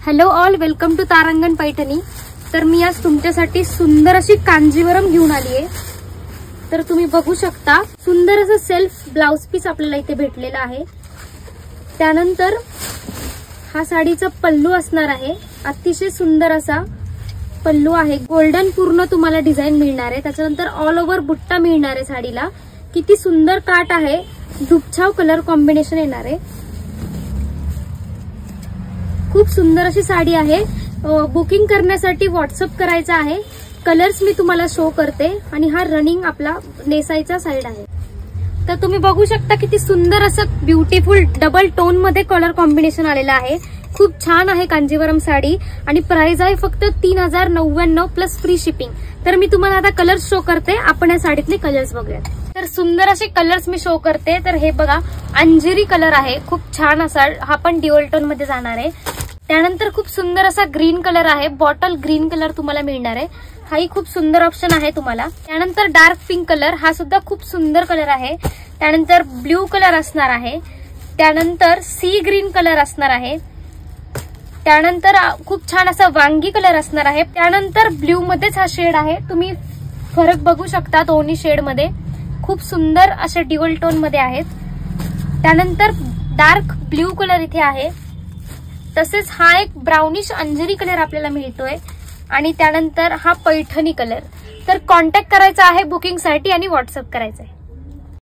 Hello all, welcome to Tarangan Paithani. तर मी आज तुमच्यासाठी सुंदर अशी कांजीवरम घेऊन आली आहे। तर तुम्ही बघू शकता सुंदर असं सेल्फ ब्लाउज पीस आपल्याला इथे भेटलेला आहे। त्यानंतर हा साडीचा पल्लू असणार आहे, अतिशय सुंदर असा पल्लू आहे। गोल्डन पूर्ण तुम्हाला डिझाइन मिळणार आहे। त्याच्यानंतर ऑल ओव्हर बुट्टा मिळणार आहे साडीला। किती सुंदर काट आहे, दुपछाव कलर कॉम्बिनेशन येणार आहे। खूप सुंदर अशी साडी आहे। बुकिंग करण्यासाठी व्हॉट्सअप करायचा आहे। कलर्स मी तुम्हाला शो करते आणि हा रनिंग आपला नेसायचा साइड आहे। तर तुम्ही बघू शकता किती सुंदर असं ब्युटिफुल डबल टोन मध्ये कलर कॉम्बिनेशन आलेला आहे। खूप छान आहे कांजीवरम साडी आणि प्राइस आहे फक्त 3099 प्लस फ्री शिपिंग। तर मी तुम्हाला आता कलर्स शो करते, आपण या साडीतले कलर्स बघूयात। तर सुंदर असे कलर्स मी शो करते। तर हे बघा, अंजिरी कलर आहे, खूप छान असा, हा पण ड्युअल टोन मध्ये जाणार आहे। त्यानंतर खूप सुंदर असा ग्रीन कलर आहे, बॉटल ग्रीन कलर तुम्हाला मिळणार आहे। हाही खूप सुंदर ऑप्शन आहे तुम्हाला। त्यानंतर डार्क पिंक कलर, हा सुद्धा खूप सुंदर कलर आहे। त्यानंतर ब्ल्यू कलर असणार आहे। त्यानंतर सी ग्रीन कलर असणार आहे। त्यानंतर खूप छान असा वांगी कलर असणार आहे। त्यानंतर ब्ल्यू मध्येच हा शेड आहे, तुम्ही फरक बघू शकता दोन्ही शेड मध्ये। खूप सुंदर असे ड्युअल टोन मध्ये आहेत। त्यानंतर डार्क ब्ल्यू कलर इथे आहे। तसेच हा एक ब्राउनिश अंजिरी कलर आपल्याला मिळतोय आणि त्यानंतर हा पैठणी कलर। तर कॉन्टॅक्ट करायचा आहे बुकिंग साठी आणि व्हॉट्सअप करायचा आहे।